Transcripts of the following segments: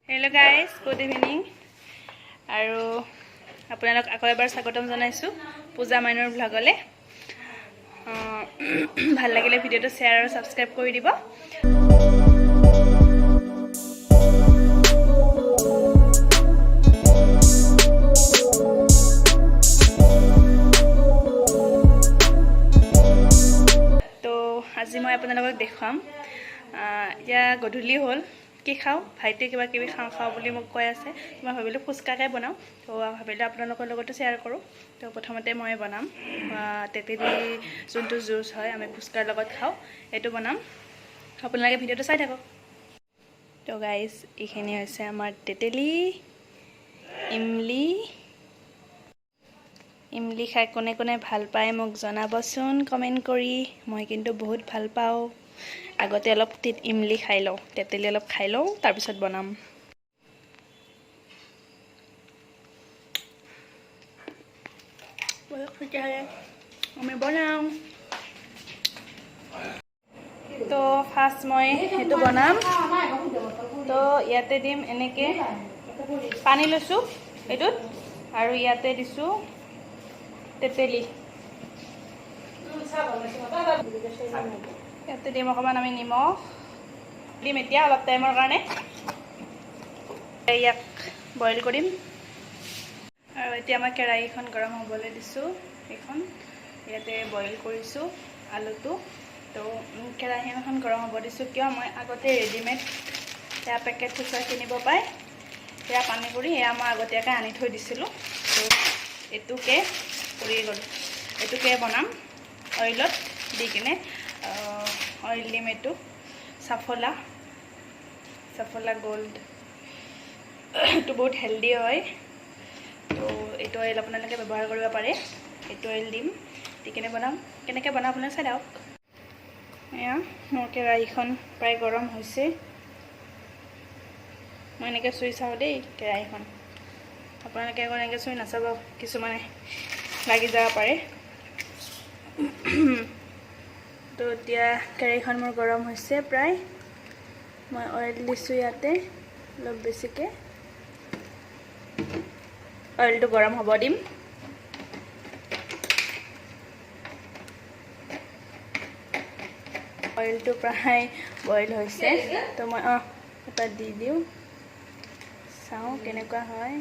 Hello guys, good evening. আৰু আপোনালোক আকৌ এবাৰ স্বাগতম জনাইছো পূজা মাইনৰ ব্লগলে। ভাল লাগিলে ভিডিওটো শেয়াৰ আৰু সাবস্ক্ৰাইব কৰি দিব। তো আজি মই আপোনালোকক দেখাম ইয়া গধূলি হ'ল কি খাওঁ ভাইটি কিবা কিবি খাওঁ বুলি মোক কৈ আছে। মই ভাবিলোঁ ফুচকাকে বনাওঁ, তো ভাবিলোঁ আপোনালোকৰ লগতো শ্বেয়াৰ কৰোঁ। তো প্ৰথমতে মই বনাম তেতেলী যোনটো জুচ হয় আমি ফুচকাৰ লগত খাওঁ এইটো বনাম। আপোনালোকে ভিডিওটো চাই থাকক। তো গাইজ এইখিনি হৈছে আমাৰ তেতেলী ইমলি খাই কোনে কোনে ভাল পায় মোক জনাবচোন কমেণ্ট কৰি। মই কিন্তু বহুত ভাল পাওঁ। আগতে অলপ ইমলি খাই লওঁ, তেতেলী অলপ খাই লওঁ, তাৰপিছত বনাম। আমি বনাওঁ। তো ফাৰ্ষ্ট মই সেইটো বনাম। তো ইয়াতে দিম এনেকৈ পানী লৈছোঁ এইটোত, আৰু ইয়াতে দিছোঁ তেতেলী। ইয়াতে দিম অকণমান আমি নিমখ দিম এতিয়া অলপ টাইমৰ কাৰণে। ইয়াক বইল কৰিম। আৰু এতিয়া মই কেৰাহীখন গৰম হ'বলৈ দিছোঁ। এইখন ইয়াতে বইল কৰিছোঁ আলুটো। তো কেৰাহী এখন গৰম হ'ব দিছোঁ কিয় মই আগতে ৰেডিমেড সেয়া পেকেট ফুচকা কিনিব পায় সেয়া পানী কৰি সেয়া মই আগতীয়াকৈ আনি থৈ দিছিলোঁ। তো এইটোকে বনাম অইলত দি কিনে। অইল দিম এইটো চাফলা গল্ড, এইটো বহুত হেল্ডি হয়। তো এইটো অইল আপোনালোকে ব্যৱহাৰ কৰিব পাৰে। এইটো অইল দিম দি কিনে বনাম। কেনেকৈ বনাম আপোনালোকে চাই থাকক। এয়া মোৰ কেৰাহীখন প্ৰায় গৰম হৈছে। মই এনেকৈ চুই চাওঁ দেই কেৰাহীখন। আপোনালোকে আকৌ এনেকৈ চুই নাচাব, কিছুমানে লাগি যাব পাৰে। তো এতিয়া কেৰাহীখন মোৰ গৰম হৈছে প্ৰায়। মই অইল দিছোঁ ইয়াতে অলপ বেছিকৈ। অইলটো গৰম হ'ব দিম। অইলটো প্ৰায় বইল হৈছে। তো মই এটা দি দিওঁ, চাওঁ কেনেকুৱা হয়।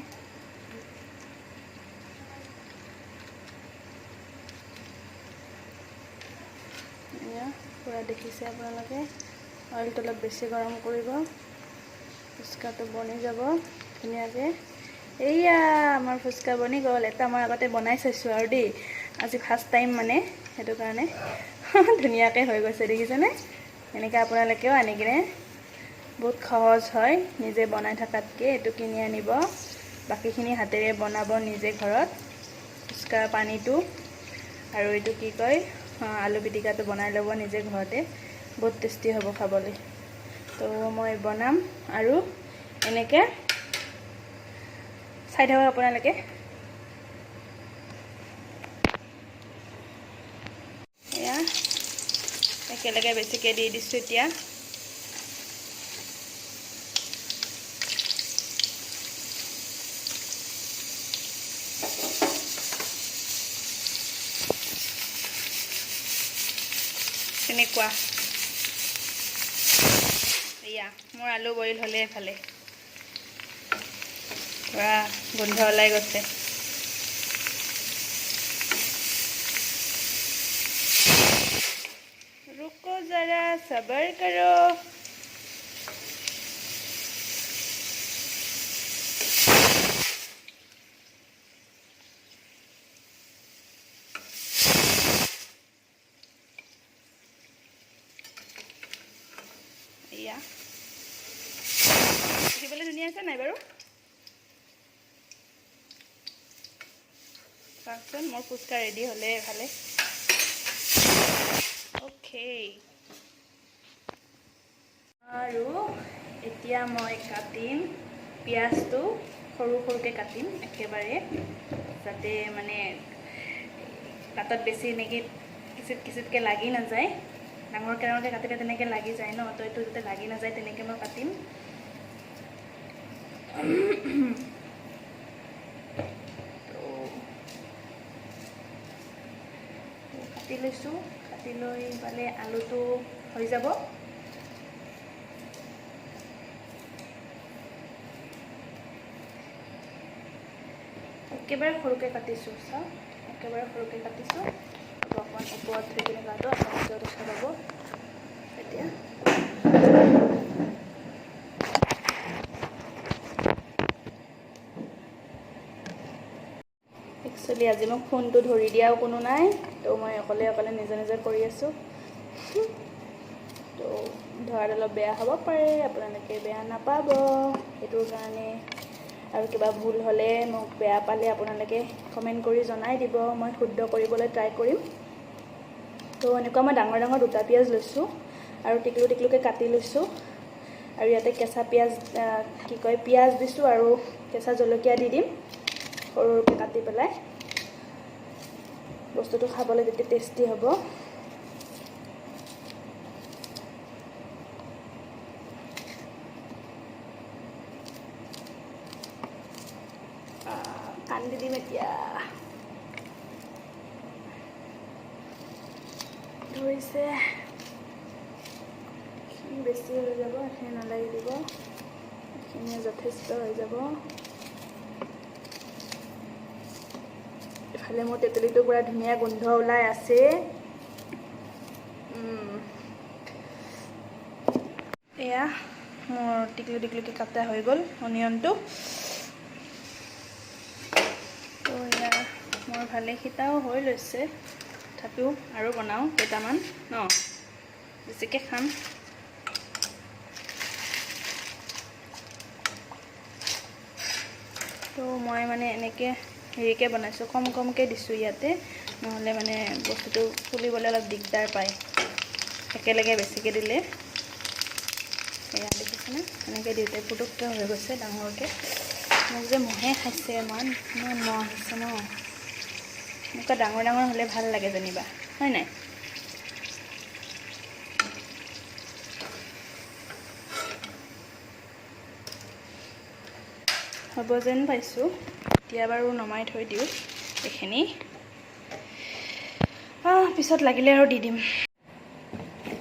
পূৰা দেখিছে আপোনালোকে। অইলটো অলপ বেছি গৰম কৰিব, ফুচকাটো বনি যাব ধুনীয়াকৈ। এয়া আমাৰ ফুচকা বনি গ'ল। এটা মই আগতে বনাই চাইছোঁ আৰু দেই, আজি ফাৰ্ষ্ট টাইম মানে, সেইটো কাৰণে ধুনীয়াকৈ হৈ গৈছে দেখিছেনে। এনেকৈ আপোনালোকেও আনি কিনে, বহুত সহজ হয় নিজে বনাই থকাতকৈ। এইটো কিনি আনিব, বাকীখিনি হাতেৰে বনাব নিজে ঘৰত। ফুচকা পানীটো আৰু এইটো কি কয় আলু পিটিকাটো বনাই ল'ব নিজে ঘৰতে, বহুত টেষ্টি হ'ব খাবলৈ। তো মই বনাম আৰু এনেকৈ চাই থাকক আপোনালোকে। এয়া একেলগে বেছিকৈ দি দিছোঁ এতিয়া। তেনেকুৱা এয়া মোৰ আলু বইল হ'লে এফালে পুৰা গোন্ধ ওলাই গৈছে। रुको जरा सबर करो। এয়া দেখিবলৈ ধুনীয়া আছে নাই বাৰু? চাওকচোন মোৰ ফুচকা ৰেডি হ'লে এফালে। অ'কে, আৰু এতিয়া মই কাটিম পিঁয়াজটো, সৰু সৰুকৈ কাটিম একেবাৰে, যাতে মানে পাতত বেছি এনেকৈ কিচিতকৈ লাগি নাযায়। ডাঙৰকৈ কাটিলে তেনেকৈ লাগি যায় ন, তো এইটো যাতে লাগি নাযায় তেনেকৈ মই কাটিম। কাটি লৈছোঁ, কাটি লৈ পালে আলুটো হৈ যাব। একেবাৰে সৰুকৈ কাটিছোঁ, চাওক একেবাৰে সৰুকৈ কাটিছোঁ। অকণমান ওপৰত থৈ কিনে কাটো, আপোনালোকেও দেখা পাব। এতিয়া একচুৱেলি আজি মোক ফোনটো ধৰি দিয়াও কোনো নাই, তো মই অকলে নিজে নিজে কৰি আছোঁ। তো ধৰাত অলপ বেয়া হ'ব পাৰে, আপোনালোকে বেয়া নাপাব সেইটোৰ কাৰণে। আৰু কিবা ভুল হ'লে মোক বেয়া পালে আপোনালোকে কমেণ্ট কৰি জনাই দিব, মই শুদ্ধ কৰিবলৈ ট্ৰাই কৰিম। তো এনেকুৱা মই ডাঙৰ ডাঙৰ 2টা পিঁয়াজ লৈছোঁ আৰু টিকলু টিকলুকৈ কাটি লৈছোঁ। আৰু ইয়াতে কেঁচা পিঁয়াজ দিছোঁ আৰু কেঁচা জলকীয়া দি দিম সৰু সৰুকৈ কাটি পেলাই। বস্তুটো খাবলৈ তেতিয়া টেষ্টি হ'ব। কান্দি দিম এতিয়া, ধৰিছে বেছি হৈ যাব, এইখিনি নালাগি দিব, এইখিনিয়ে যথেষ্ট হৈ যাব। ইফালে মোৰ তেঁতুলিটো পুৰা ধুনীয়া গোন্ধ ওলাই আছে। এয়া মোৰ টিকলু টিকলুকৈ কাটা হৈ গ'ল অনিয়নটো। তো এয়া মোৰ ভালে সিটাও হৈ লৈছে, তথাপিও আৰু বনাওঁ কেইটামান ন, বেছিকৈ খাম। তো মই মানে এনেকৈ হেৰিকৈ বনাইছোঁ, কমকৈ দিছোঁ ইয়াতে, নহ'লে মানে বস্তুটো ফুলিবলৈ অলপ দিগদাৰ পায় একেলগে বেছিকৈ দিলে। এয়া দেখিছেনে, এনেকৈ দিওঁতে পুটুককৈ হৈ গৈছে ডাঙৰকৈ। মোক যে মহে খাইছে, ইমান মহ আহিছে ন। এনেকুৱা ডাঙৰ ডাঙৰ হ'লে ভাল লাগে যেনিবা, হয় নাই? হ'ব যেন পাইছোঁ, এতিয়া বাৰু নমাই থৈ দিওঁ এইখিনি, পিছত লাগিলে আৰু দি দিম।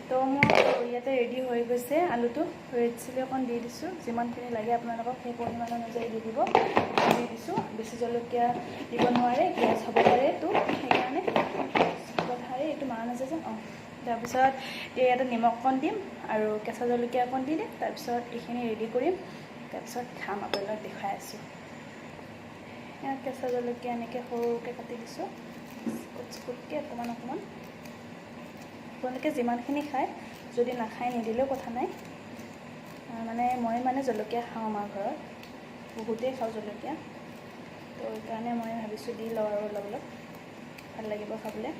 তো মোৰ ইয়াতে ৰেডি হৈ গৈছে আলুটো, ৰেড চিলি অকণ দি দিছোঁ, যিমানখিনি লাগে আপোনালোকক সেই পৰিমাণ অনুযায়ী দি দিব। দি দিছোঁ, বেছি জলকীয়া দিব নোৱাৰে, গেছ হ'ব পাৰে, তো সেইকাৰণে কথাৰে এইটো মাৰা নাযায় যে। তাৰপিছত ইয়াতে নিমখ অকণ দিম আৰু কেঁচা জলকীয়া অকণ দি দিম। তাৰপিছত এইখিনি ৰেডি কৰিম, তাৰপিছত খাম। আপোনালোকক দেখাই আছোঁ। ইয়াত কেঁচা জলকীয়া এনেকৈ সৰুকৈ কাটি দিছোঁ, চিকুটকৈ অকণমান। আপোনালোকে যিমানখিনি খায়, যদি নাখায় নিদিলেও কথা নাই। মানে মই জলকীয়া খাওঁ, আমাৰ ঘৰত বহুতেই খাওঁ জলকীয়া, তো সেইকাৰণে মই ভাবিছোঁ দি লওঁ আৰু অলপ অলপ, ভাল লাগিব খাবলৈ।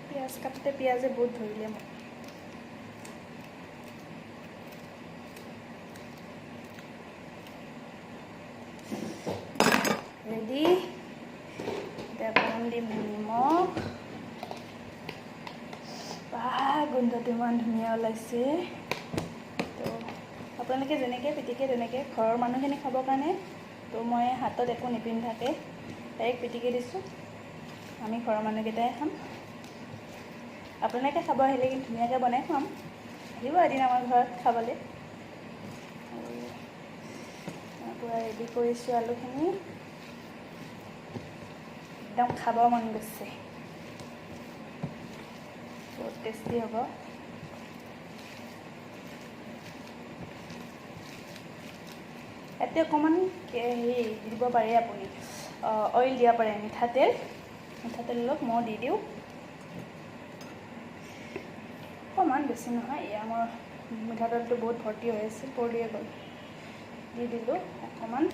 পিঁয়াজ কাটোতে পিঁয়াজে বহুত ধৰিলে মোক। ৰেডি। এতিয়া অকণমান দিম নিমখ। গোন্ধটো ইমান ধুনীয়া ওলাইছে। তো আপোনালোকে যেনেকৈ পিটিকে তেনেকৈ, ঘৰৰ মানুহখিনি খাবৰ কাৰণে, তো মই হাতত একো নিপিন্ধাকৈ ডাইৰেক্ট পিটিকি দিছোঁ। আমি ঘৰৰ মানুহকেইটাই খাম, আপোনালোকে খাব আহিলে কিন্তু ধুনীয়াকৈ বনাই খুৱাম। আহিব এদিন আমাৰ ঘৰত খাবলৈ। পূৰা ৰেডি কৰিছোঁ আলুখিনি, একদম খাব মন গৈছে, বহুত টেষ্টি হ'ব। ইয়াতে অকণমান হেৰি দিব পাৰে, আপুনি অইল দিব পাৰে, মিঠাতেল অলপ মই দি দিওঁ অকণমান, বেছি নহয়। এয়া মোৰ মিঠাতেলটো বহুত ভৰ্তি হৈ আছিল, পৰিয়ে গ'ল, দি দিলোঁ অকণমান।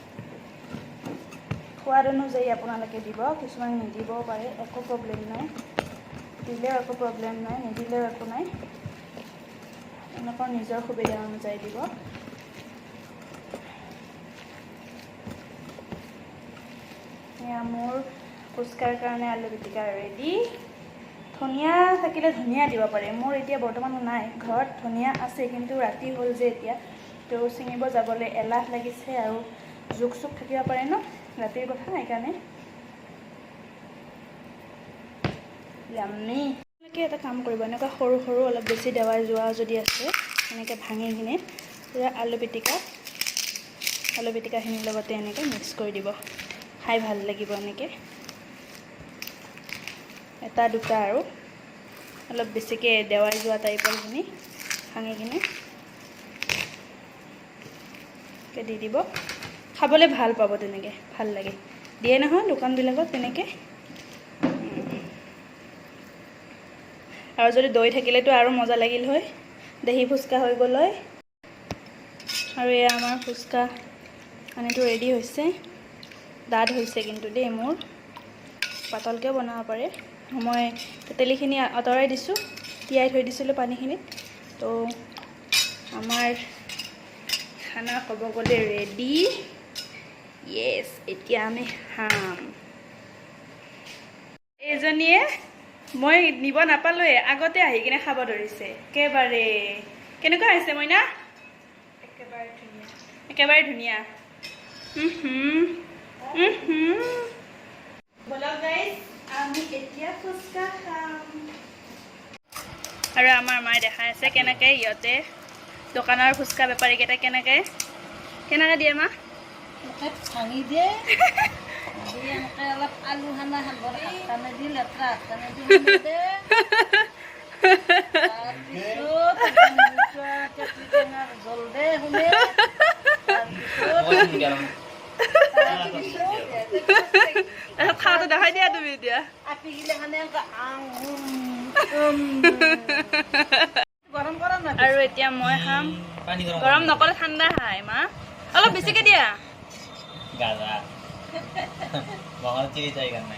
সোৱাদ অনুযায়ী আপোনালোকে দিব, কিছুমান নিদিবও পাৰে, একো প্ৰব্লেম নাই। দিলেও একো প্ৰব্লেম নাই, নিদিলেও একো নাই, আপোনালোকৰ নিজৰ সুবিধা অনুযায়ী দিব। এয়া মোৰ ফুচকাৰ কাৰণে আলু পিটিকা ৰেডি। ধনিয়া থাকিলে ধনিয়া দিব পাৰে। মোৰ এতিয়া বৰ্তমান নাই, ঘৰত ধনিয়া আছে, কিন্তু ৰাতি হ'ল যে এতিয়া তো ছিঙিব যাবলৈ এলাহ লাগিছে আৰু জোক চোক থাকিব পাৰে ন ৰাতিৰ কথা, সেইকাৰণে ইয়াম্মি। এটা কাম কৰিব, এনেকুৱা সৰু সৰু অলপ বেছি দেৱাই যোৱা যদি আছে এনেকৈ ভাঙি কিনে পূৰা আলু পিটিকাখিনিৰ লগতে এনেকৈ মিক্স কৰি দিব, খাই ভাল লাগিব। এনেকৈ এটা দুটা আৰু অলপ বেছিকৈ দেৱাই যোৱা টাইপৰখিনি ভাঙি কিনে দি দিব, খাবলৈ ভাল পাব, তেনেকৈ ভাল লাগে। দিয়ে নহয় দোকানবিলাকত তেনেকৈ। আৰু যদি দৈ থাকিলেতো আৰু মজা লাগিল হয়, দহি ফুচকা হৈ গ'ল হয়। আৰু এয়া আমাৰ ফুচকা পানীটো ৰেডি হৈছে, ডাঠ হৈছে কিন্তু দেই, মোৰ পাতলকৈও বনাব পাৰে। মই তেতেলীখিনি আঁতৰাই দিছোঁ, তিয়াই থৈ দিছিলোঁ পানীখিনিত। তো আমাৰ খানা ক'ব গ'লে ৰেডি। য়েছ, এতিয়া আমি খাম। এইজনীয়ে মই নিব নাপালোৱে, আগতে আহি কিনে খাব ধৰিছে একেবাৰে। কেনেকুৱা হৈছে মইনা? একেবাৰে ধুনীয়া, একেবাৰে ধুনীয়া। বলক গাইজ, আমি এতিয়া ফুচকা খাম। আৰু আমাৰ মায়ে দেখাই আছে কেনেকৈ ইহঁতে দোকানৰ ফুচকা বেপাৰীকেইটা কেনেকৈ দিয়ে। মা ভাঙি দিয়ে, এনেকৈ অলপ আলু সানা সান্দৰ হাতখানে দি লেতেৰা হাতখানে দি দে। তাৰপিছত টেঙাৰ জল দে শুনে। খাওঁতে দেখাই দিয়া তুমি এতিয়া। আপি গিলে খানে গৰম কৰা নাই। আৰু এতিয়া মই খাম। গৰম নকৰে, ঠাণ্ডা খাই। মা অলপ বেছিকৈ দিয়া।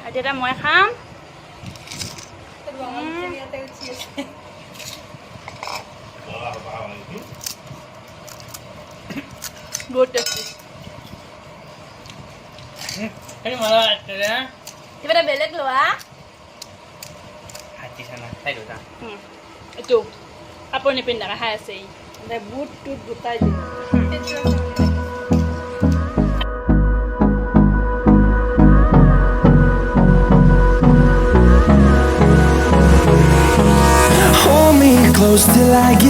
এতিয়া মই খাম। বহুত টেষ্টি। কিবা এটা বেলেগ লোৱা। এইটো কাপোৰ নিপিন্ধাকৈ খাই আছে। বুট টুট গোটাই দিম। Hold me close till I get